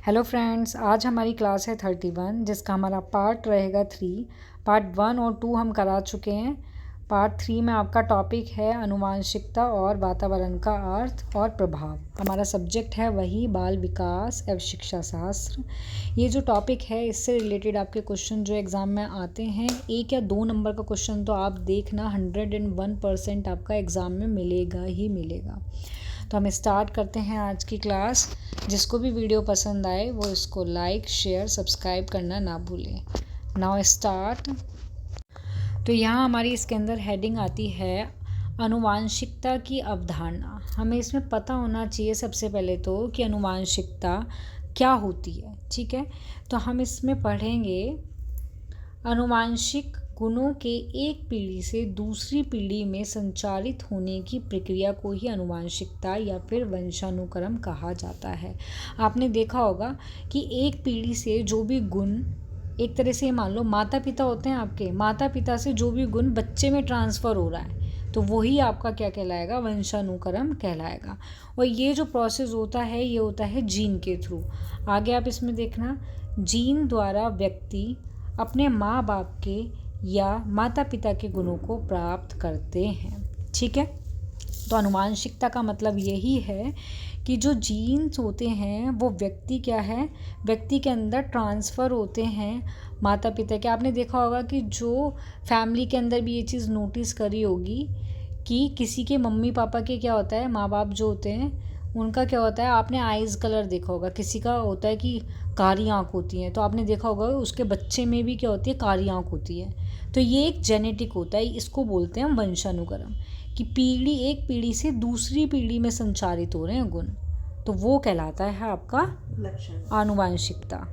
Hello friends, आज हमारी class है 31 जिसका हमारा पार्ट रहेगा 3। पार्ट 1 और 2 हम करा चुके हैं। पार्ट 3 में आपका टॉपिक है आनुवांशिकता और वातावरण का अर्थ और प्रभाव। हमारा सब्जेक्ट है वही बाल विकास एवं शिक्षा शास्त्र। ये जो टॉपिक है इससे रिलेटेड आपके क्वेश्चन जो एग्ज़ाम में आते हैं 1 या 2 नंबर का क्वेश्चन तो आप देखना 101% आपका एग्ज़ाम में मिलेगा ही मिलेगा। तो हम स्टार्ट करते हैं आज की क्लास। जिसको भी वीडियो पसंद आए वो इसको लाइक शेयर सब्सक्राइब करना ना भूलें। Now start. तो यहाँ हमारी इसके अंदर हेडिंग आती है आनुवांशिकता की अवधारणा। हमें इसमें पता होना चाहिए सबसे पहले तो कि आनुवांशिकता क्या होती है। ठीक है, तो हम इसमें पढ़ेंगे आनुवांशिक गुणों के एक पीढ़ी से दूसरी पीढ़ी में संचारित होने की प्रक्रिया को ही आनुवांशिकता या फिर वंशानुक्रम कहा जाता है। आपने देखा होगा कि एक पीढ़ी से जो भी गुण, एक तरह से मान लो माता पिता होते हैं, आपके माता पिता से जो भी गुण बच्चे में ट्रांसफ़र हो रहा है तो वही आपका क्या कहलाएगा, वंशानुक्रम कहलाएगा। और ये जो प्रोसेस होता है ये होता है जीन के थ्रू। आगे आप इसमें देखना, जीन द्वारा व्यक्ति अपने माँ बाप के या माता पिता के गुणों को प्राप्त करते हैं। ठीक है, तो आनुवांशिकता का मतलब यही है कि जो जीन्स होते हैं वो व्यक्ति क्या है, व्यक्ति के अंदर ट्रांसफ़र होते हैं माता पिता के। आपने देखा होगा कि जो फैमिली के अंदर भी ये चीज़ नोटिस करी होगी कि किसी के मम्मी पापा के क्या होता है, माँ बाप जो होते हैं उनका क्या होता है, आपने आइज़ कलर देखा होगा, किसी का होता है कि कारी आँख होती है, तो आपने देखा होगा उसके बच्चे में भी क्या होती है, कारी आँख होती है। तो ये एक जेनेटिक होता है, इसको बोलते हैं वंशानुक्रम, कि पीढ़ी एक पीढ़ी से दूसरी पीढ़ी में संचारित हो रहे हैं गुण, तो वो कहलाता है आपका लक्षण आनुवांशिकता।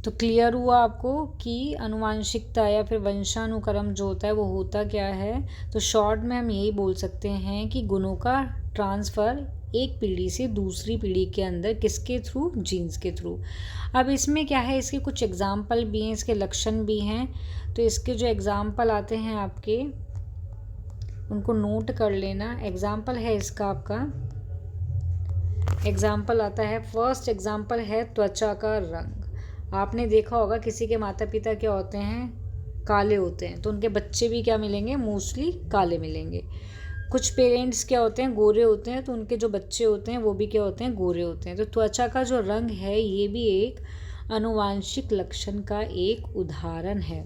तो क्लियर हुआ आपको कि आनुवांशिकता या फिर वंशानुक्रम जो होता है वो होता क्या है। तो शॉर्ट में हम यही बोल सकते हैं कि गुणों का ट्रांसफ़र एक पीढ़ी से दूसरी पीढ़ी के अंदर किसके थ्रू, जीन्स के थ्रू। अब इसमें क्या है, इसके कुछ एग्जाम्पल भी हैं, इसके लक्षण भी हैं। तो इसके जो एग्जाम्पल आते हैं आपके, उनको नोट कर लेना। एग्जाम्पल है इसका, आपका एग्जाम्पल आता है, फर्स्ट एग्जाम्पल है त्वचा का रंग। आपने देखा होगा किसी के माता पिता क्या होते हैं, काले होते हैं, तो उनके बच्चे भी क्या मिलेंगे, मोस्टली काले मिलेंगे। कुछ पेरेंट्स क्या होते हैं, गोरे होते हैं, तो उनके जो बच्चे होते हैं वो भी क्या होते हैं, गोरे होते हैं। तो त्वचा का जो रंग है ये भी एक आनुवांशिक लक्षण का एक उदाहरण है।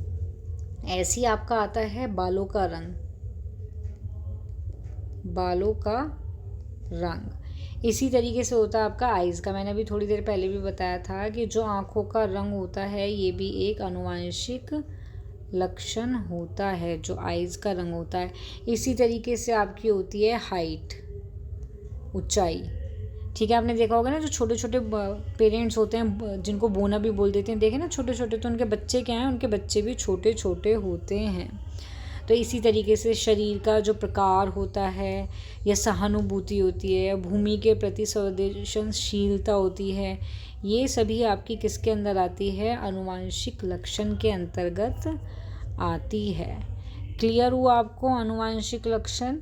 ऐसी आपका आता है बालों का रंग, बालों का रंग। इसी तरीके से होता है आपका आइज़ का, मैंने अभी थोड़ी देर पहले भी बताया था कि जो आँखों का रंग होता है ये भी एक आनुवांशिक लक्षण होता है, जो आइज़ का रंग होता है। इसी तरीके से आपकी होती है हाइट, ऊंचाई। ठीक है, आपने देखा होगा ना जो छोटे छोटे पेरेंट्स होते हैं जिनको बोना भी बोल देते हैं, देखे ना छोटे छोटे, तो उनके बच्चे क्या हैं, उनके बच्चे भी छोटे छोटे होते हैं। तो इसी तरीके से शरीर का जो प्रकार होता है या सहानुभूति होती है, भूमि के प्रति संवेदनशीलता होती है, ये सभी आपकी किसके अंदर आती है, आनुवांशिक लक्षण के अंतर्गत आती है। क्लियर हुआ आपको आनुवांशिक लक्षण।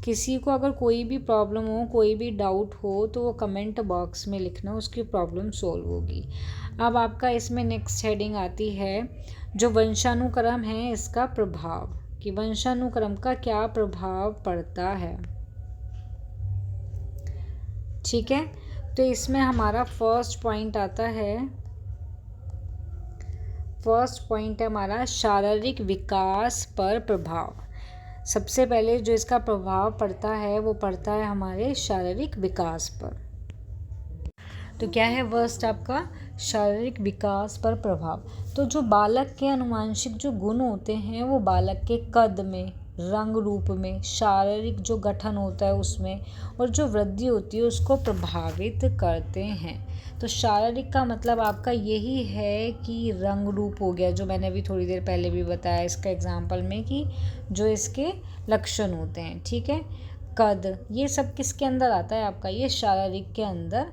किसी को अगर कोई भी प्रॉब्लम हो, कोई भी डाउट हो तो वो कमेंट बॉक्स में लिखना, उसकी प्रॉब्लम सॉल्व होगी। अब आपका इसमें नेक्स्ट हेडिंग आती है जो वंशानुक्रम है इसका प्रभाव, कि वंशानुक्रम का क्या प्रभाव पड़ता है। ठीक है, तो इसमें हमारा फर्स्ट पॉइंट आता है, फर्स्ट पॉइंट है हमारा शारीरिक विकास पर प्रभाव। सबसे पहले जो इसका प्रभाव पड़ता है वो पड़ता है हमारे शारीरिक विकास पर। तो क्या है फर्स्ट आपका, शारीरिक विकास पर प्रभाव। तो जो बालक के आनुवांशिक जो गुण होते हैं वो बालक के कद में, रंग रूप में, शारीरिक जो गठन होता है उसमें, और जो वृद्धि होती है उसको प्रभावित करते हैं। तो शारीरिक का मतलब आपका यही है कि रंग रूप हो गया, जो मैंने अभी थोड़ी देर पहले भी बताया इसका एग्जाम्पल में, कि जो इसके लक्षण होते हैं। ठीक है, कद, ये सब किसके अंदर आता है आपका, ये शारीरिक के अंदर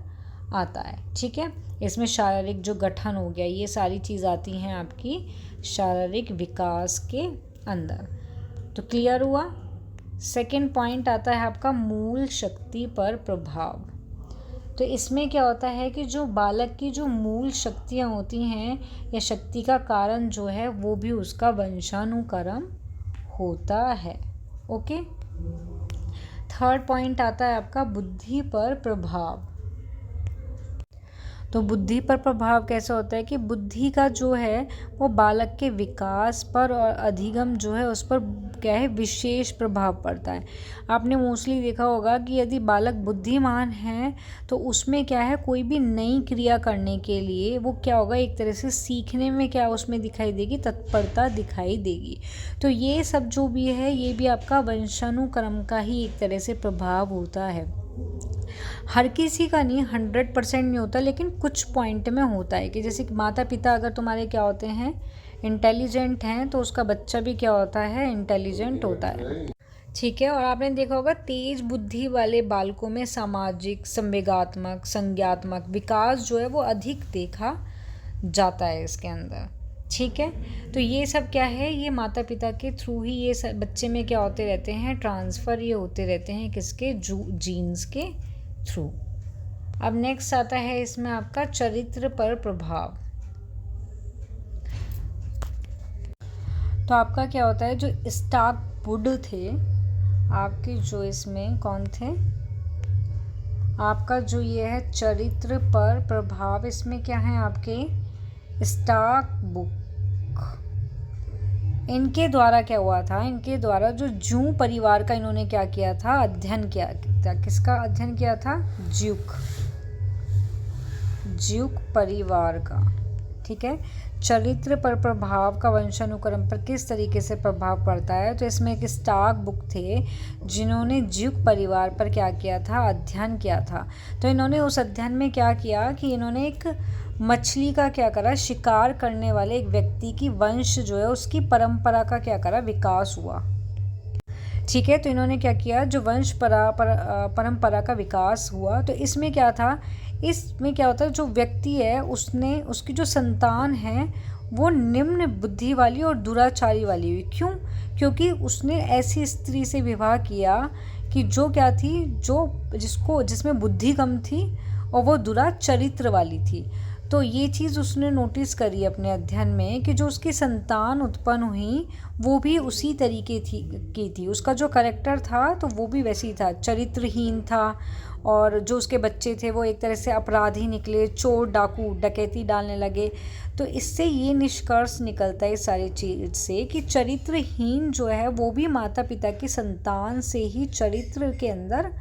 आता है। ठीक है, इसमें शारीरिक जो गठन हो गया, ये सारी चीज़ आती हैं आपकी शारीरिक विकास के अंदर। तो क्लियर हुआ। सेकंड पॉइंट आता है आपका मूल शक्ति पर प्रभाव। तो इसमें क्या होता है कि जो बालक की जो मूल शक्तियाँ होती हैं या शक्ति का कारण जो है वो भी उसका वंशानुक्रम होता है। ओके। थर्ड पॉइंट आता है आपका बुद्धि पर प्रभाव। तो बुद्धि पर प्रभाव कैसा होता है कि बुद्धि का जो है वो बालक के विकास पर और अधिगम जो है उस पर क्या है विशेष प्रभाव पड़ता है। आपने मोस्टली देखा होगा कि यदि बालक बुद्धिमान है तो उसमें क्या है कोई भी नई क्रिया करने के लिए वो क्या होगा एक तरह से सीखने में क्या उसमें दिखाई देगी, तत्परता दिखाई देगी। तो ये सब जो भी है ये भी आपका वंशानुक्रम का ही एक तरह से प्रभाव होता है। हर किसी का नहीं 100% नहीं होता, लेकिन कुछ पॉइंट में होता है कि जैसे कि माता पिता अगर तुम्हारे क्या होते हैं इंटेलिजेंट हैं तो उसका बच्चा भी क्या होता है इंटेलिजेंट होता है। ठीक है। और आपने देखा होगा तेज बुद्धि वाले बालकों में सामाजिक, संवेगात्मक, संज्ञात्मक विकास जो है वो अधिक देखा जाता है इसके अंदर। ठीक है। तो ये सब क्या है, ये माता पिता के थ्रू ही ये सब बच्चे में क्या होते रहते हैं, ट्रांसफ़र ये होते रहते हैं किसके, जीन्स के थ्रू। अब नेक्स्ट आता है इसमें आपका चरित्र पर प्रभाव। तो आपका क्या होता है जो स्टार्कवुड थे आपके, जो इसमें कौन थे, आपका जो ये है चरित्र पर प्रभाव, इसमें क्या है आपके स्टार्कबुक। इनके द्वारा क्या हुआ था, इनके द्वारा जो जू परिवार का इन्होंने क्या किया था, अध्ययन किया था। किसका अध्ययन किया था, ज्यूक परिवार का। ठीक है। चरित्र पर प्रभाव का वंशानुक्रम पर किस तरीके से प्रभाव पड़ता है, तो इसमें एक स्टार्कबुक थे जिन्होंने ज्यूक परिवार पर क्या किया था, अध्ययन किया था। तो इन्होंने उस अध्ययन में क्या किया कि इन्होंने एक मछली का क्या करा, शिकार करने वाले एक व्यक्ति की वंश जो है उसकी परंपरा का क्या करा, विकास हुआ। ठीक है। तो इन्होंने क्या किया, जो वंश परंपरा का विकास हुआ, तो इसमें क्या था, इसमें क्या होता है जो व्यक्ति है उसने उसकी जो संतान है वो निम्न बुद्धि वाली और दुराचारी वाली हुई। क्यों, क्योंकि उसने ऐसी स्त्री से विवाह किया कि जो क्या थी, जिसमें बुद्धि कम थी और वो दुराचरित्र वाली थी। तो ये चीज़ उसने नोटिस करी अपने अध्ययन में कि जो उसकी संतान उत्पन्न हुई वो भी उसी तरीके की थी, उसका जो कैरेक्टर था तो वो भी वैसे ही था, चरित्रहीन था। और जो उसके बच्चे थे वो एक तरह से अपराधी निकले, चोर डाकू डकैती डालने लगे। तो इससे ये निष्कर्ष निकलता है इस सारी चीज़ से कि चरित्रहीन जो है वो भी माता पिता की संतान से ही चरित्र के अंदर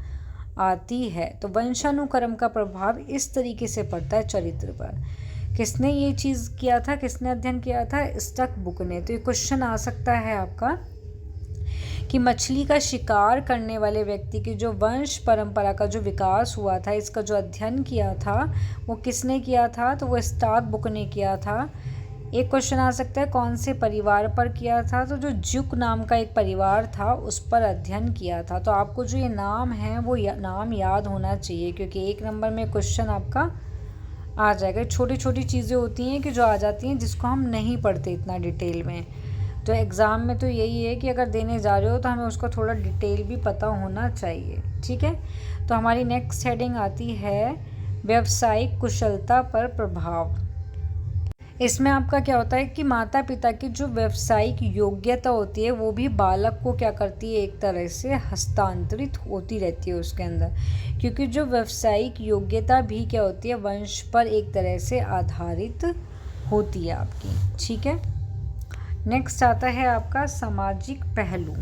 आती है। तो वंशानुक्रम का प्रभाव इस तरीके से पड़ता है चरित्र पर। किसने ये चीज़ किया था, किसने अध्ययन किया था, स्टार्कबुक ने। तो ये क्वेश्चन आ सकता है आपका कि मछली का शिकार करने वाले व्यक्ति की जो वंश परंपरा का जो विकास हुआ था, इसका जो अध्ययन किया था वो किसने किया था, तो वो स्टार्कबुक ने किया था। एक क्वेश्चन आ सकता है कौन से परिवार पर किया था, तो जो ज्यूक नाम का एक परिवार था उस पर अध्ययन किया था। तो आपको जो ये नाम है वो नाम याद होना चाहिए, क्योंकि 1 नंबर में क्वेश्चन आपका आ जाएगा। छोटी छोटी चीज़ें होती हैं कि जो आ जाती हैं जिसको हम नहीं पढ़ते इतना डिटेल में। तो एग्ज़ाम में तो यही है कि अगर देने जा रहे हो तो हमें उसका थोड़ा डिटेल भी पता होना चाहिए। ठीक है। तो हमारी नेक्स्ट हेडिंग आती है व्यावसायिक कुशलता पर प्रभाव। इसमें आपका क्या होता है कि माता पिता की जो व्यावसायिक योग्यता होती है वो भी बालक को क्या करती है, एक तरह से हस्तांतरित होती रहती है उसके अंदर, क्योंकि जो व्यावसायिक योग्यता भी क्या होती है वंश पर एक तरह से आधारित होती है आपकी। ठीक है। नेक्स्ट आता है आपका सामाजिक पहलू।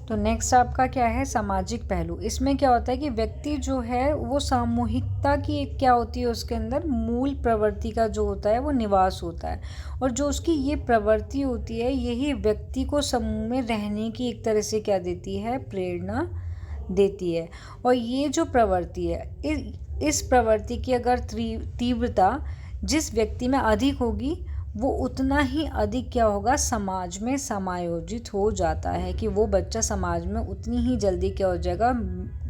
तो नेक्स्ट आपका क्या है, सामाजिक पहलू। इसमें क्या होता है कि व्यक्ति जो है वो सामूहिकता की एक क्या होती है उसके अंदर मूल प्रवृत्ति का जो होता है वो निवास होता है, और जो उसकी ये प्रवृत्ति होती है यही व्यक्ति को समूह में रहने की एक तरह से क्या देती है, प्रेरणा देती है। और ये जो प्रवृत्ति है इस प्रवृत्ति की अगर तीव्रता जिस व्यक्ति में अधिक होगी वो उतना ही अधिक क्या होगा, समाज में समायोजित हो जाता है, कि वो बच्चा समाज में उतनी ही जल्दी क्या हो जाएगा,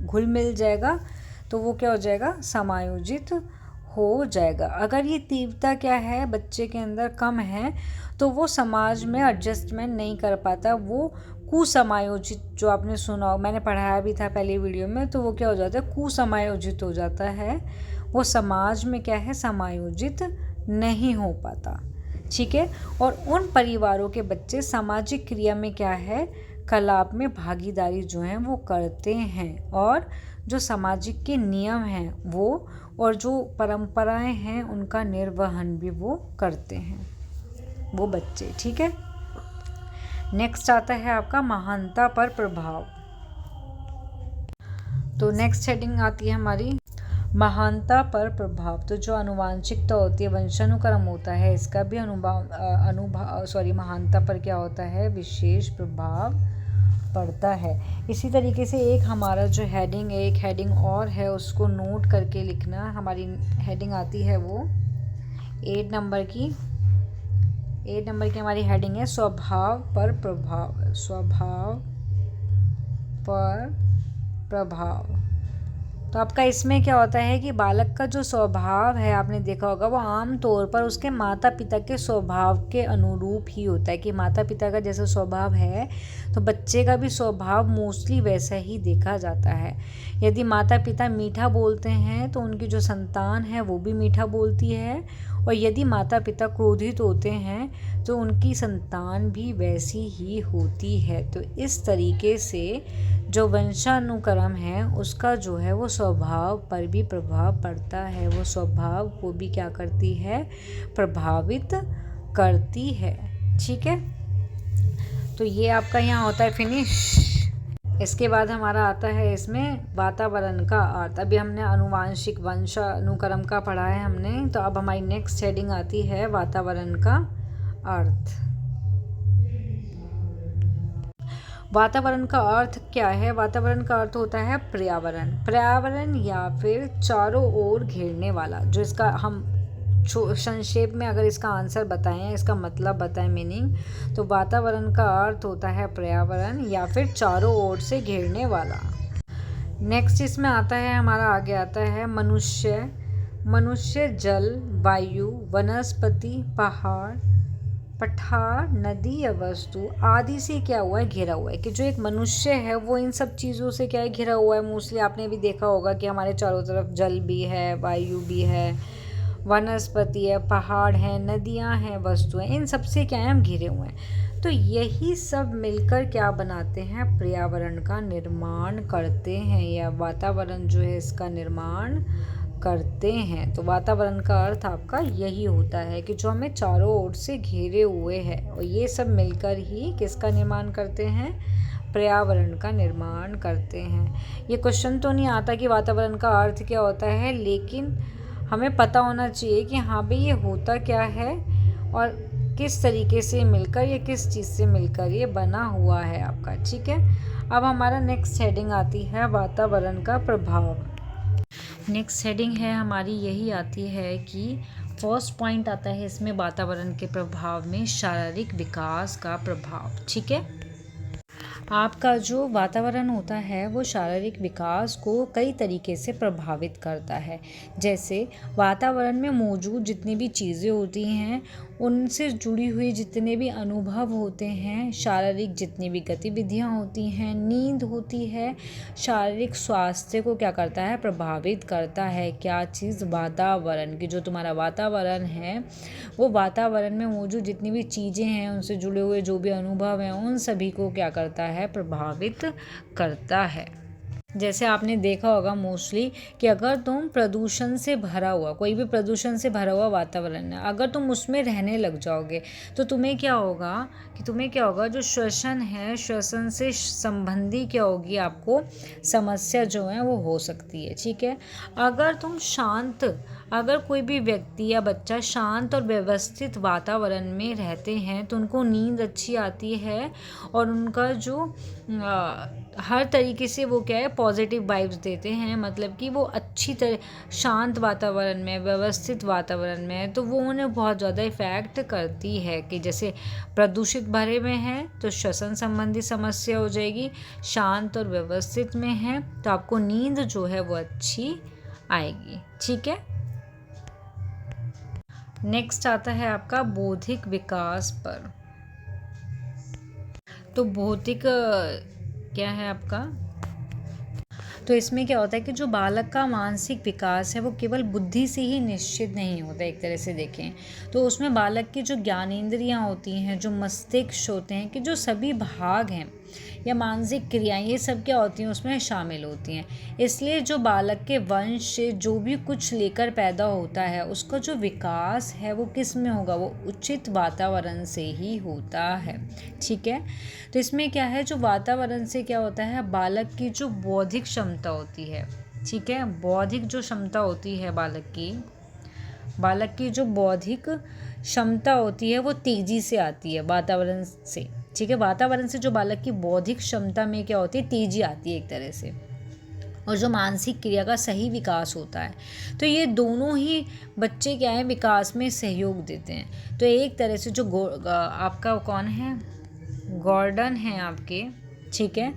घुल मिल जाएगा, तो वो क्या हो जाएगा, समायोजित हो जाएगा। अगर ये तीव्रता क्या है बच्चे के अंदर कम है तो वो समाज में एडजस्टमेंट नहीं कर पाता, वो कुसमायोजित, जो आपने सुना, मैंने पढ़ाया भी था पहले वीडियो में, तो वो क्या हो जाता है, कुसमायोजित हो जाता है, वो समाज में क्या है, समायोजित नहीं हो पाता। ठीक है। और उन परिवारों के बच्चे सामाजिक क्रिया में क्या है, कलाप में भागीदारी जो है वो करते हैं, और जो सामाजिक के नियम हैं वो और जो परंपराएं हैं उनका निर्वहन भी वो करते हैं, वो बच्चे। ठीक है। नेक्स्ट आता है आपका महानता पर प्रभाव। तो नेक्स्ट हेडिंग आती है हमारी महानता पर प्रभाव। तो जो आनुवांशिकता होती है, वंशानुक्रम होता है, इसका भी महानता पर क्या होता है, विशेष प्रभाव पड़ता है। इसी तरीके से एक हमारा जो हेडिंग है, एक हेडिंग और है, उसको नोट करके लिखना। हमारी हेडिंग आती है वो 8 नंबर की हमारी हेडिंग है स्वभाव पर प्रभाव। स्वभाव पर प्रभाव। तो आपका इसमें क्या होता है कि बालक का जो स्वभाव है, आपने देखा होगा, वो आम तौर पर उसके माता पिता के स्वभाव के अनुरूप ही होता है, कि माता पिता का जैसा स्वभाव है तो बच्चे का भी स्वभाव मोस्टली वैसा ही देखा जाता है। यदि माता पिता मीठा बोलते हैं तो उनकी जो संतान है वो भी मीठा बोलती है, और यदि माता पिता क्रोधित होते हैं तो उनकी संतान भी वैसी ही होती है। तो इस तरीके से जो वंशानुक्रम है उसका जो है वो स्वभाव पर भी प्रभाव पड़ता है, वो स्वभाव को भी क्या करती है, प्रभावित करती है। ठीक है। तो ये आपका यहाँ होता है फिनिश। इसके बाद हमारा आता है इसमें वातावरण का अर्थ। अभी हमने आनुवांशिक वंशानुक्रम का पढ़ा है हमने, तो अब हमारी नेक्स्ट हेडिंग आती है वातावरण का अर्थ। वातावरण का अर्थ क्या है? वातावरण का अर्थ होता है पर्यावरण। पर्यावरण या फिर चारों ओर घेरने वाला। जो इसका हम संक्षेप में अगर इसका आंसर बताएं, इसका मतलब बताएं, मीनिंग, तो वातावरण का अर्थ होता है पर्यावरण या फिर चारों ओर से घेरने वाला। नेक्स्ट इसमें आता है हमारा, आगे आता है मनुष्य। मनुष्य जल, वायु, वनस्पति, पहाड़, पठार, नदी या वस्तु आदि से क्या हुआ है, घिरा हुआ है। कि जो एक मनुष्य है वो इन सब चीज़ों से क्या है, घिरा हुआ है। मोस्टली आपने भी देखा होगा कि हमारे चारों तरफ जल भी है, वायु भी है, वनस्पति है, पहाड़ है, नदियाँ हैं, वस्तुएं, इन सब से क्या है, हम घिरे हुए हैं। तो यही सब मिलकर क्या बनाते हैं, पर्यावरण का निर्माण करते हैं, या वातावरण जो है इसका निर्माण करते हैं। तो वातावरण का अर्थ आपका यही होता है कि जो हमें चारों ओर से घेरे हुए है, और ये सब मिलकर ही किसका निर्माण करते हैं, पर्यावरण का निर्माण करते हैं। ये क्वेश्चन तो नहीं आता कि वातावरण का अर्थ क्या होता है, लेकिन हमें पता होना चाहिए कि हाँ भाई ये होता क्या है और किस तरीके से मिलकर, या किस चीज़ से मिलकर ये बना हुआ है आपका। ठीक है। अब हमारा नेक्स्ट हेडिंग आती है वातावरण का प्रभाव। नेक्स्ट हेडिंग है हमारी, यही आती है कि फर्स्ट पॉइंट आता है इसमें वातावरण के प्रभाव में शारीरिक विकास का प्रभाव। ठीक है। आपका जो वातावरण होता है वो शारीरिक विकास को कई तरीके से प्रभावित करता है। जैसे वातावरण में मौजूद जितनी भी चीज़ें होती हैं, उनसे जुड़ी हुई जितने भी अनुभव होते हैं, शारीरिक जितनी भी गतिविधियां होती हैं, नींद होती है, शारीरिक स्वास्थ्य को क्या करता है, प्रभावित करता है। क्या चीज़, वातावरण की, जो तुम्हारा वातावरण है वो वातावरण में मौजूद जितनी भी चीज़ें हैं, उनसे जुड़े हुए जो भी अनुभव हैं, उन सभी को क्या करता है, प्रभावित करता है। जैसे आपने देखा होगा मोस्टली कि अगर तुम प्रदूषण से भरा हुआ, कोई भी प्रदूषण से भरा हुआ वातावरण है, अगर तुम उसमें रहने लग जाओगे तो तुम्हें क्या होगा, जो श्वसन है, श्वसन से संबंधी क्या होगी, आपको समस्या जो है वो हो सकती है। ठीक है। अगर कोई भी व्यक्ति या बच्चा शांत और व्यवस्थित वातावरण में रहते हैं तो उनको नींद अच्छी आती है, और उनका जो हर तरीके से वो क्या है, पॉजिटिव वाइब्स देते हैं। मतलब कि वो अच्छी तरह शांत वातावरण में, व्यवस्थित वातावरण में है, तो वो उन्हें बहुत ज़्यादा इफ़ेक्ट करती है। कि जैसे प्रदूषित भरे में है तो श्वसन संबंधी समस्या हो जाएगी, शांत और व्यवस्थित में है तो आपको नींद जो है वो अच्छी आएगी। ठीक है। नेक्स्ट आता है आपका बौद्धिक विकास पर। तो भौतिक क्या है आपका, तो इसमें क्या होता है कि जो बालक का मानसिक विकास है वो केवल बुद्धि से ही निश्चित नहीं होता। एक तरह से देखें तो उसमें बालक की जो ज्ञानेंद्रियां होती हैं, जो मस्तिष्क होते हैं, कि जो सभी भाग हैं या मानसिक क्रियाएं, ये सब क्या होती हैं उसमें शामिल होती हैं। इसलिए जो बालक के वंश से जो भी कुछ लेकर पैदा होता है उसका जो विकास है वो किस में होगा, वो उचित वातावरण से ही होता है। ठीक है, तो इसमें क्या है, जो वातावरण से क्या होता है, बालक की जो बौद्धिक क्षमता होती है, ठीक है, बौद्धिक जो क्षमता होती है बालक की जो बौद्धिक क्षमता होती है वो तेजी से आती है वातावरण से। ठीक है, वातावरण से जो बालक की बौद्धिक क्षमता में क्या होती है, तेजी आती है एक तरह से, और जो मानसिक क्रिया का सही विकास होता है। तो ये दोनों ही बच्चे क्या है, विकास में सहयोग देते हैं। तो एक तरह से जो आपका कौन है, गॉर्डन है आपके, ठीक है,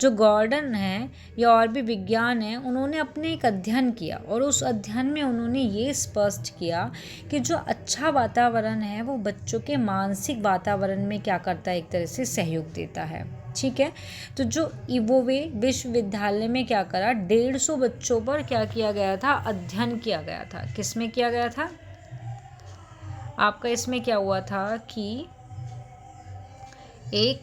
जो गॉर्डन है या और भी विज्ञान है, उन्होंने अपने एक अध्ययन किया और उस अध्ययन में उन्होंने ये स्पष्ट किया कि जो अच्छा वातावरण है वो बच्चों के मानसिक वातावरण में क्या करता है, एक तरह से सहयोग देता है। ठीक है, तो जो इवोवे विश्वविद्यालय में क्या करा, 150 बच्चों पर क्या किया गया था, अध्ययन किया गया था। किसमें किया गया था आपका, इसमें क्या हुआ था कि एक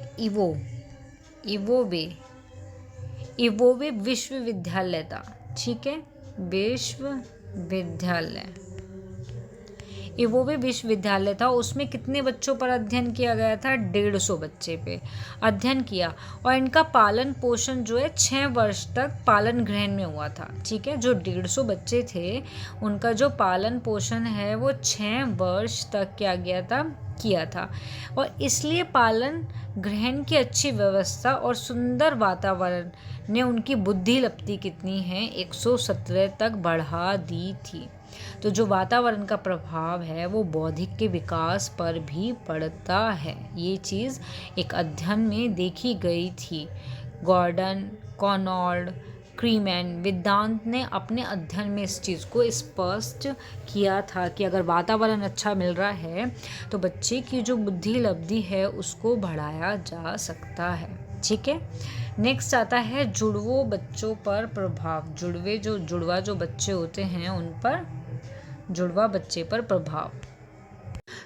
इवोवे विश्वविद्यालय था। ठीक है, इवोवे विश्वविद्यालय था, उसमें कितने बच्चों पर अध्ययन किया गया था, 150 बच्चे पे अध्ययन किया, और इनका पालन पोषण जो है 6 वर्ष तक पालन गृह में हुआ था। ठीक है, जो 150 बच्चे थे उनका जो पालन पोषण है वो 6 वर्ष तक किया था, और इसलिए पालन ग्रहण की अच्छी व्यवस्था और सुंदर वातावरण ने उनकी बुद्धि लब्धि कितनी है, 117 तक बढ़ा दी थी। तो जो वातावरण का प्रभाव है वो बौद्धिक के विकास पर भी पड़ता है। ये चीज़ एक अध्ययन में देखी गई थी। गॉर्डन, कॉनॉर्ड, क्रीमैन वेदांत ने अपने अध्ययन में इस चीज़ को स्पष्ट किया था कि अगर वातावरण अच्छा मिल रहा है तो बच्चे की जो बुद्धि लब्धि है उसको बढ़ाया जा सकता है। ठीक है, नेक्स्ट आता है जुड़वों बच्चों पर प्रभाव। जुड़वा जो बच्चे होते हैं उन पर, जुड़वा बच्चे पर प्रभाव।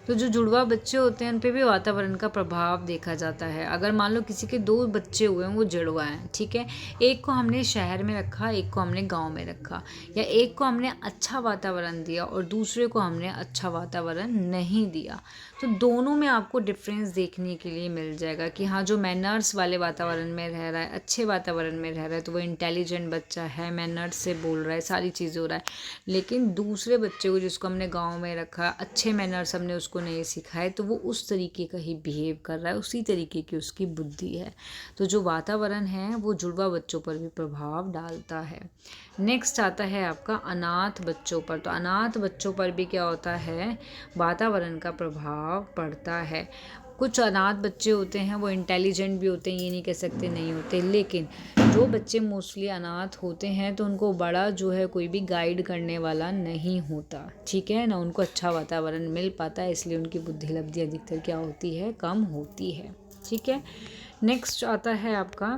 तो जो जुड़वा बच्चे होते हैं उन पे भी वातावरण का प्रभाव देखा जाता है। अगर मान लो किसी के 2 बच्चे हुए हैं, वो जुड़वा हैं, ठीक है, एक को हमने शहर में रखा, एक को हमने गांव में रखा, या एक को हमने अच्छा वातावरण दिया और दूसरे को हमने अच्छा वातावरण नहीं दिया, तो दोनों में आपको डिफरेंस देखने के लिए मिल जाएगा कि हाँ, जो मैनर्स वाले वातावरण में रह रहा है, अच्छे वातावरण में रह रहा है, तो वो इंटेलिजेंट बच्चा है, मैनर्स से बोल रहा है, सारी चीज़ें हो रहा है। लेकिन दूसरे बच्चे को जिसको हमने गाँव में रखा, अच्छे मैनर्स हमने उसको नहीं सिखाए, तो वो उस तरीके का ही बिहेव कर रहा है, उसी तरीके की उसकी बुद्धि है। तो जो वातावरण है वो जुड़वा बच्चों पर भी प्रभाव डालता है। नेक्स्ट आता है आपका अनाथ बच्चों पर। तो अनाथ बच्चों पर भी क्या होता है, वातावरण का प्रभाव पड़ता है। कुछ अनाथ बच्चे होते हैं वो इंटेलिजेंट भी होते हैं, ये नहीं कह सकते नहीं होते, लेकिन जो बच्चे मोस्टली अनाथ होते हैं तो उनको बड़ा जो है कोई भी गाइड करने वाला नहीं होता। ठीक है ना, उनको अच्छा वातावरण मिल पाता है, इसलिए उनकी बुद्धि लब्धि अधिकतर क्या होती है, कम होती है। ठीक है, नेक्स्ट आता है आपका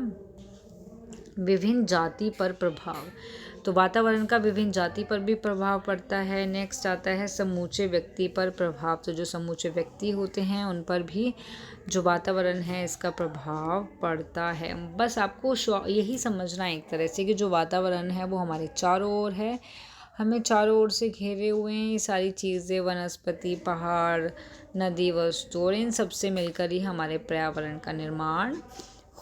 विभिन्न जाति पर प्रभाव। तो वातावरण का विभिन्न जाति पर भी प्रभाव पड़ता है। नेक्स्ट आता है समूचे व्यक्ति पर प्रभाव। तो जो समूचे व्यक्ति होते हैं उन पर भी जो वातावरण है इसका प्रभाव पड़ता है। बस आपको यही समझना है एक तरह से कि जो वातावरण है वो हमारे चारों ओर है, हमें चारों ओर से घेरे हुए हैं ये सारी चीज़ें, वनस्पति, पहाड़, नदी, वस्तु, और इन सब से मिलकर ही हमारे पर्यावरण का निर्माण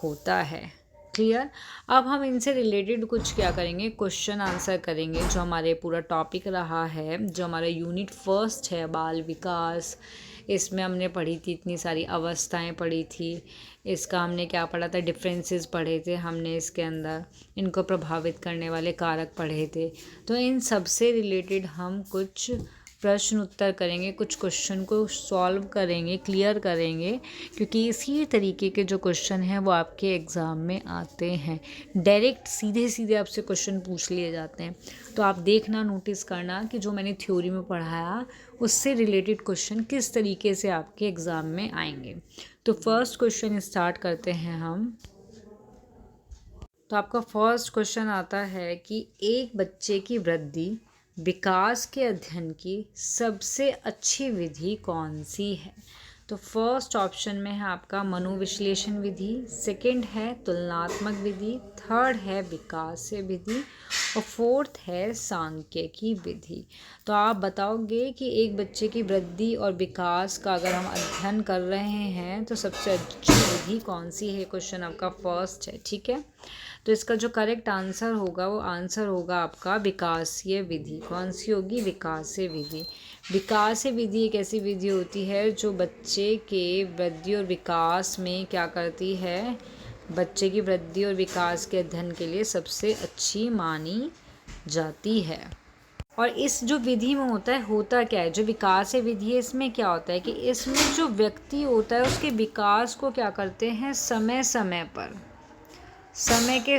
होता है। क्लियर। अब हम इनसे रिलेटेड कुछ क्या करेंगे, क्वेश्चन आंसर करेंगे। जो हमारे पूरा टॉपिक रहा है, जो हमारा यूनिट 1 है बाल विकास, इसमें हमने पढ़ी थी इतनी सारी अवस्थाएं पढ़ी थी, इसका हमने क्या पढ़ा था, डिफरेंसेस पढ़े थे हमने, इसके अंदर इनको प्रभावित करने वाले कारक पढ़े थे। तो इन सब से रिलेटेड हम कुछ प्रश्न उत्तर करेंगे, कुछ क्वेश्चन को सॉल्व करेंगे, क्लियर करेंगे, क्योंकि इसी तरीके के जो क्वेश्चन हैं वो आपके एग्ज़ाम में आते हैं। डायरेक्ट सीधे सीधे आपसे क्वेश्चन पूछ लिए जाते हैं। तो आप देखना, नोटिस करना कि जो मैंने थ्योरी में पढ़ाया उससे रिलेटेड क्वेश्चन किस तरीके से आपके एग्ज़ाम में आएंगे। तो फर्स्ट क्वेश्चन स्टार्ट करते हैं हम। तो आपका फर्स्ट क्वेश्चन आता है कि एक बच्चे की वृद्धि विकास के अध्ययन की सबसे अच्छी विधि कौन सी है। तो फर्स्ट ऑप्शन में है आपका मनोविश्लेषण विधि, सेकंड है तुलनात्मक विधि, थर्ड है विकासीय विधि और फोर्थ है सांख्यिकी विधि। तो आप बताओगे कि एक बच्चे की वृद्धि और विकास का अगर हम अध्ययन कर रहे हैं तो सबसे अच्छी विधि कौन सी है। क्वेश्चन आपका फर्स्ट है, ठीक है। तो इसका जो करेक्ट आंसर होगा वो आंसर होगा आपका विकासीय विधि। कौन सी होगी? विकासीय विधि। विकासीय विधि एक ऐसी विधि होती है जो बच्चे के वृद्धि और विकास में क्या करती है, बच्चे की वृद्धि और विकास के अध्ययन के लिए सबसे अच्छी मानी जाती है। और इस जो विधि में होता क्या है, जो विकासीय विधि है इसमें क्या होता है कि इसमें जो व्यक्ति होता है उसके विकास को क्या करते हैं, समय समय पर, समय के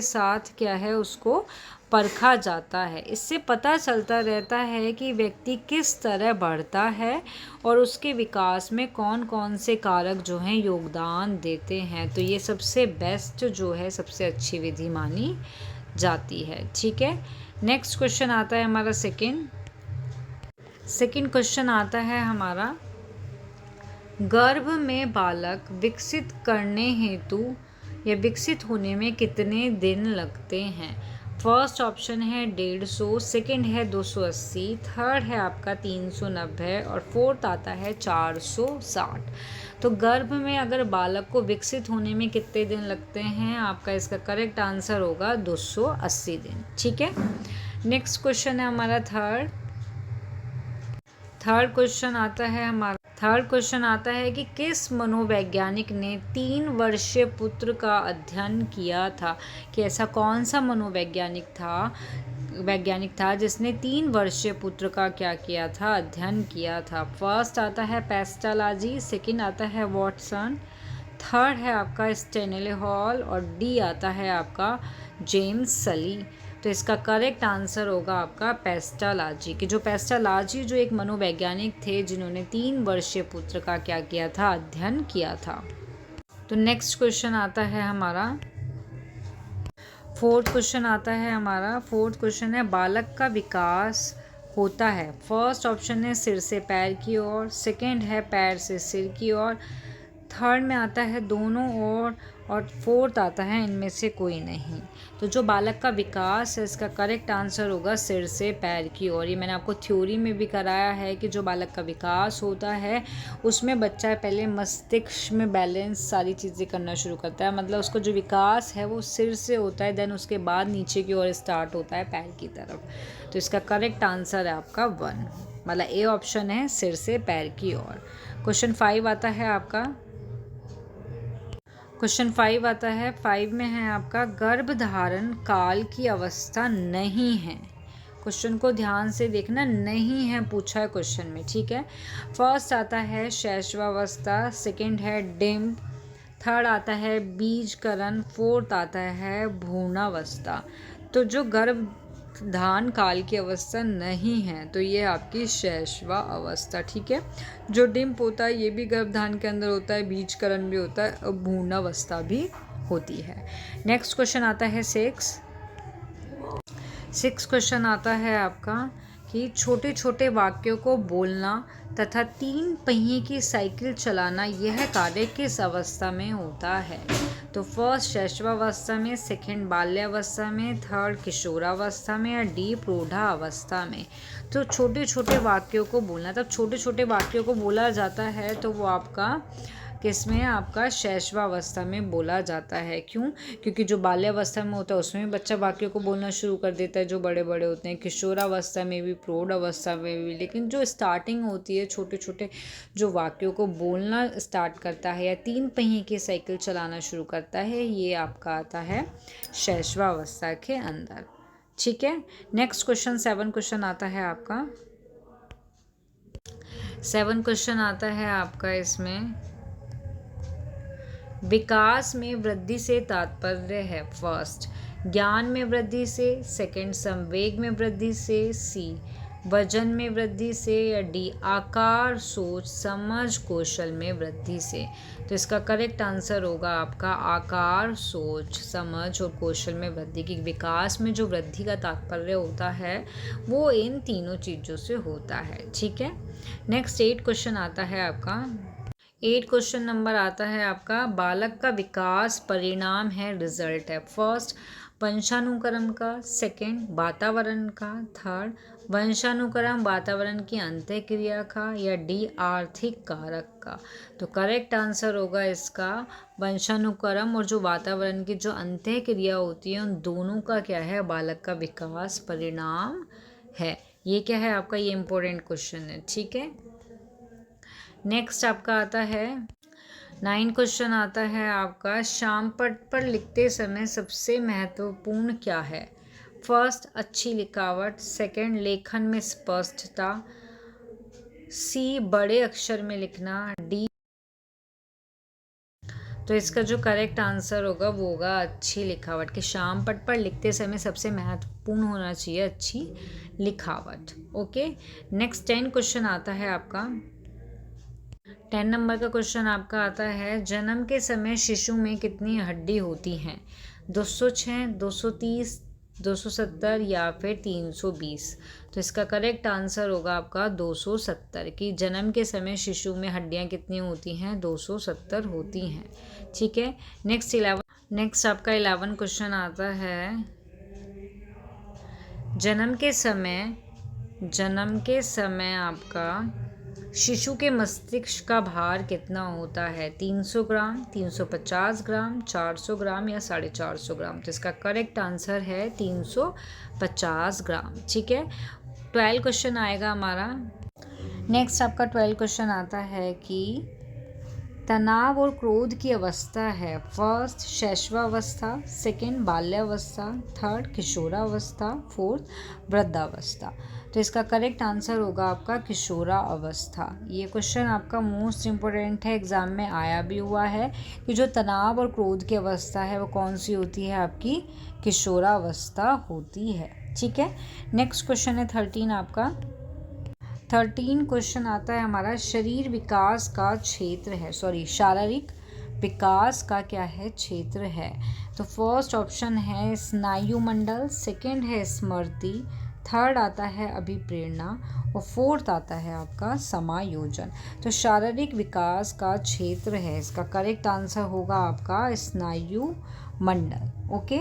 साथ क्या है उसको परखा जाता है। इससे पता चलता रहता है कि व्यक्ति किस तरह बढ़ता है और उसके विकास में कौन कौन से कारक जो हैं योगदान देते हैं। तो ये सबसे बेस्ट जो है, सबसे अच्छी विधि मानी जाती है, ठीक है। नेक्स्ट क्वेश्चन आता है हमारा सेकंड क्वेश्चन आता है हमारा, गर्भ में बालक विकसित करने हेतु या विकसित होने में कितने दिन लगते हैं। फर्स्ट ऑप्शन है 150, सेकंड है 280, थर्ड है आपका 390 और फोर्थ आता है 460। तो गर्भ में अगर बालक को विकसित होने में कितने दिन लगते हैं, आपका इसका करेक्ट आंसर होगा 280 दिन, ठीक है। नेक्स्ट क्वेश्चन है हमारा थर्ड क्वेश्चन आता है कि किस मनोवैज्ञानिक ने 3 वर्षीय पुत्र का अध्ययन किया था। कि ऐसा कौन सा मनोवैज्ञानिक था जिसने 3 वर्षीय पुत्र का क्या किया था, अध्ययन किया था। फर्स्ट आता है पेस्टालाजी, सेकंड आता है वॉटसन, थर्ड है आपका स्टेनले हॉल और डी आता है आपका जेम्स सली। तो इसका करेक्ट आंसर होगा आपका पेस्टालाजी। कि जो पेस्टालाजी जो एक मनोवैज्ञानिक थे जिन्होंने 3 वर्षीय पुत्र का क्या किया था, अध्ययन किया था। तो नेक्स्ट क्वेश्चन आता है हमारा फोर्थ क्वेश्चन है बालक का विकास होता है। फर्स्ट ऑप्शन है सिर से पैर की ओर, सेकंड है पैर से सिर की ओर, थर्ड में आता है दोनों ओर और फोर्थ आता है इनमें से कोई नहीं। तो जो बालक का विकास है इसका करेक्ट आंसर होगा सिर से पैर की ओर। ये मैंने आपको थ्योरी में भी कराया है कि जो बालक का विकास होता है उसमें बच्चा पहले मस्तिष्क में बैलेंस सारी चीज़ें करना शुरू करता है, मतलब उसका जो विकास है वो सिर से होता है, देन उसके बाद नीचे की ओर स्टार्ट होता है पैर की तरफ। तो इसका करेक्ट आंसर है आपका 1, मतलब ए ऑप्शन है सिर से पैर की ओर। क्वेश्चन 5 आता है आपका, 5 में है आपका गर्भधारण काल की अवस्था नहीं है। क्वेश्चन को ध्यान से देखना, नहीं है पूछा है क्वेश्चन में, ठीक है। फर्स्ट आता है शैशवावस्था, सेकंड है डिम्ब, थर्ड आता है बीजकरण, फोर्थ आता है भ्रूणावस्था। तो जो गर्भधान काल की अवस्था नहीं है तो ये आपकी शैशवा अवस्था, ठीक है। जो डिम्ब होता है ये भी गर्भधान के अंदर होता है, बीजकरण भी होता है और भ्रूणावस्था भी होती है। नेक्स्ट क्वेश्चन आता है 6 क्वेश्चन आता है आपका कि छोटे छोटे वाक्यों को बोलना तथा 3 पहिए की साइकिल चलाना यह कार्य किस अवस्था में होता है। तो फर्स्ट शैशवावस्था में, सेकंड बाल्यावस्था में, थर्ड किशोरावस्था में या डी प्रौढ़ावस्था में। तो छोटे छोटे वाक्यों को बोलना, तब छोटे छोटे वाक्यों को बोला जाता है तो वो आपका किसमें, आपका शैशवावस्था में बोला जाता है। क्यों? क्योंकि जो बाल्यावस्था में होता है उसमें बच्चा वाक्यों को बोलना शुरू कर देता है जो बड़े बड़े होते हैं, किशोरावस्था में भी, प्रौढ़ अवस्था में भी। लेकिन जो स्टार्टिंग होती है छोटे छोटे जो वाक्यों को बोलना स्टार्ट करता है या 3 पहिए की साइकिल चलाना शुरू करता है, ये आपका आता है शैशवावस्था के अंदर, ठीक है। नेक्स्ट क्वेश्चन 7 क्वेश्चन आता है आपका। 7 क्वेश्चन आता है आपका इसमें, विकास में वृद्धि से तात्पर्य है फर्स्ट ज्ञान में वृद्धि से, सेकंड संवेग में वृद्धि से, सी वजन में वृद्धि से, या डी आकार सोच समझ कौशल में वृद्धि से। तो इसका करेक्ट आंसर होगा आपका आकार सोच समझ और कौशल में वृद्धि की। विकास में जो वृद्धि का तात्पर्य होता है वो इन तीनों चीज़ों से होता है। ठीक है। नेक्स्ट 8 क्वेश्चन आता है आपका। 8 क्वेश्चन नंबर आता है आपका, बालक का विकास परिणाम है रिजल्ट है। फर्स्ट वंशानुक्रम का, सेकंड वातावरण का, थर्ड वंशानुक्रम वातावरण की अंतःक्रिया का, या डी आर्थिक कारक का। तो करेक्ट आंसर होगा इसका वंशानुक्रम और जो वातावरण की जो अंतःक्रिया होती है उन दोनों का क्या है, बालक का विकास परिणाम है। ये क्या है आपका, ये इंपॉर्टेंट क्वेश्चन है। ठीक है। नेक्स्ट आपका आता है 9 क्वेश्चन आता है आपका, श्याम पट पर लिखते समय सबसे महत्वपूर्ण क्या है। फर्स्ट अच्छी लिखावट, सेकंड लेखन में स्पष्टता, सी बड़े अक्षर में लिखना, डी। तो इसका जो करेक्ट आंसर होगा वो होगा अच्छी लिखावट, कि श्याम पट पर लिखते समय सबसे महत्वपूर्ण होना चाहिए अच्छी लिखावट। ओके। नेक्स्ट 10 क्वेश्चन आता है आपका। 10 नंबर का क्वेश्चन आपका आता है, जन्म के समय शिशु में कितनी हड्डी होती हैं। 206, 230, 270 या फिर 320। तो इसका करेक्ट आंसर होगा आपका 270, कि जन्म के समय शिशु में हड्डियां कितनी होती हैं, 270 होती हैं। ठीक है। नेक्स्ट आपका 11 क्वेश्चन आता है, जन्म के समय आपका शिशु के मस्तिष्क का भार कितना होता है। 300 ग्राम, 350 ग्राम, 400 ग्राम या 450 ग्राम। तो इसका करेक्ट आंसर है 350 ग्राम। ठीक है। 12 क्वेश्चन आएगा हमारा। नेक्स्ट आपका 12 क्वेश्चन आता है कि तनाव और क्रोध की अवस्था है। फर्स्ट शैशवावस्था, सेकंड बाल्यावस्था, थर्ड किशोरावस्था, फोर्थ वृद्धावस्था। तो इसका करेक्ट आंसर होगा आपका किशोरा अवस्था। ये क्वेश्चन आपका मोस्ट इम्पोर्टेंट है, एग्जाम में आया भी हुआ है कि जो तनाव और क्रोध की अवस्था है वो कौन सी होती है, आपकी किशोरावस्था होती है। ठीक है। नेक्स्ट क्वेश्चन है 13 आपका। 13 क्वेश्चन आता है हमारा, शरीर विकास का क्षेत्र है, शारीरिक विकास का क्या है, क्षेत्र है। तो फर्स्ट ऑप्शन है स्नायु मंडल, सेकंड है स्मृति, थर्ड आता है अभिप्रेरणा और फोर्थ आता है आपका समायोजन। तो शारीरिक विकास का क्षेत्र है, इसका करेक्ट आंसर होगा आपका स्नायु मंडल। ओके।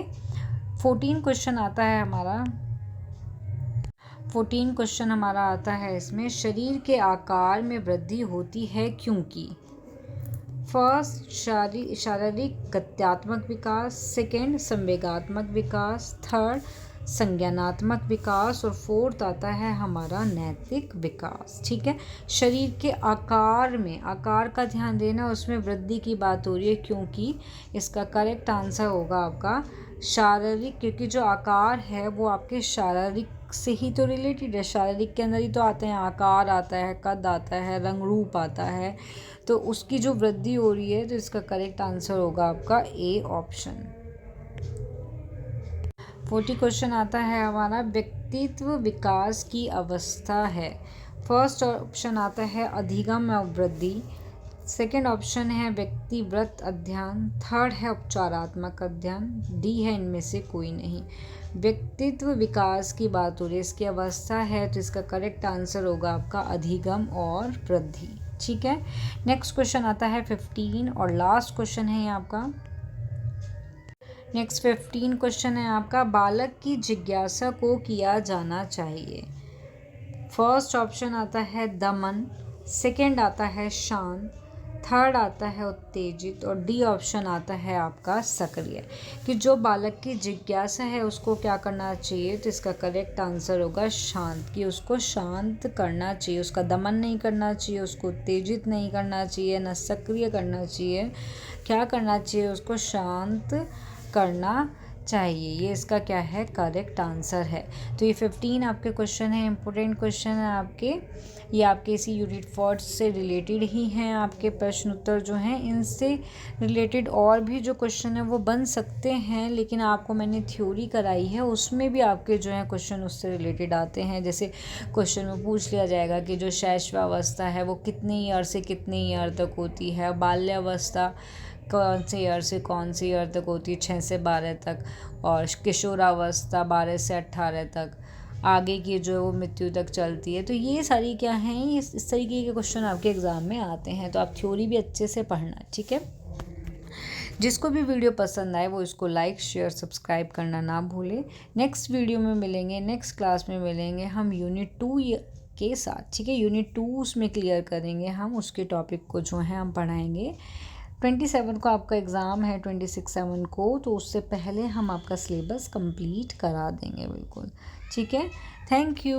14 क्वेश्चन आता है हमारा। 14 क्वेश्चन हमारा आता है इसमें, शरीर के आकार में वृद्धि होती है क्योंकि। फर्स्ट शारीरिक गत्यात्मक विकास, सेकंड संवेगात्मक विकास, थर्ड संज्ञानात्मक विकास और फोर्थ आता है हमारा नैतिक विकास। ठीक है। शरीर के आकार में, आकार का ध्यान देना, उसमें वृद्धि की बात हो रही है क्योंकि इसका करेक्ट आंसर होगा आपका शारीरिक, क्योंकि जो आकार है वो आपके शारीरिक से ही तो रिलेटेड है। शारीरिक के अंदर ही तो आते हैं, आकार आता है, कद आता है, रंग रूप आता है, तो उसकी जो वृद्धि हो रही है, तो इसका करेक्ट आंसर होगा आपका ए ऑप्शन। 40 क्वेश्चन आता है हमारा, व्यक्तित्व विकास की अवस्था है। फर्स्ट ऑप्शन आता है अधिगम और वृद्धि, सेकेंड ऑप्शन है व्यक्तिव्रत अध्ययन, थर्ड है उपचारात्मक अध्ययन, डी है इनमें से कोई नहीं। व्यक्तित्व विकास की बात हो रही है, इसकी अवस्था है, तो इसका करेक्ट आंसर होगा आपका अधिगम और वृद्धि। ठीक है। नेक्स्ट क्वेश्चन आता है 15 और लास्ट क्वेश्चन है ये आपका। नेक्स्ट 15 क्वेश्चन है आपका, बालक की जिज्ञासा को किया जाना चाहिए। फर्स्ट ऑप्शन आता है दमन, सेकंड आता है शांत, थर्ड आता है उत्तेजित और डी ऑप्शन आता है आपका सक्रिय। कि जो बालक की जिज्ञासा है उसको क्या करना चाहिए, तो इसका करेक्ट आंसर होगा शांत, कि उसको शांत करना चाहिए, उसका दमन नहीं करना चाहिए, उसको उत्तेजित नहीं करना चाहिए, न सक्रिय करना चाहिए। क्या करना चाहिए, उसको शांत करना चाहिए। ये इसका क्या है, करेक्ट आंसर है। तो ये 15 आपके क्वेश्चन है, इंपॉर्टेंट क्वेश्चन है आपके। ये आपके इसी यूनिट 4 से रिलेटेड ही हैं आपके प्रश्न उत्तर जो हैं। इनसे रिलेटेड और भी जो क्वेश्चन है वो बन सकते हैं, लेकिन आपको मैंने थ्योरी कराई है, उसमें भी आपके जो है क्वेश्चन उससे रिलेटेड आते हैं। जैसे क्वेश्चन में पूछ लिया जाएगा कि जो शैशवावस्था है वो कितने ईयर से कितने ईयर तक होती है, बाल्यावस्था कौन से ईयर से कौन से ईयर तक होती है, 6 से 12 तक, और किशोरावस्था 12 से 18 तक, आगे की जो वो मृत्यु तक चलती है। तो ये सारी क्या हैं, इस तरीके के क्वेश्चन आपके एग्ज़ाम में आते हैं। तो आप थ्योरी भी अच्छे से पढ़ना, ठीक है। जिसको भी वीडियो पसंद आए वो इसको लाइक शेयर सब्सक्राइब करना ना भूलें। नेक्स्ट वीडियो में मिलेंगे, नेक्स्ट क्लास में मिलेंगे हम यूनिट 2 के साथ, ठीक है। यूनिट 2 उसमें क्लियर करेंगे हम, उसके टॉपिक को जो है हम पढ़ाएंगे। 27 को आपका एग्ज़ाम है, 26/7 को, तो उससे पहले हम आपका सिलेबस कंप्लीट करा देंगे, बिल्कुल, ठीक है। Thank you.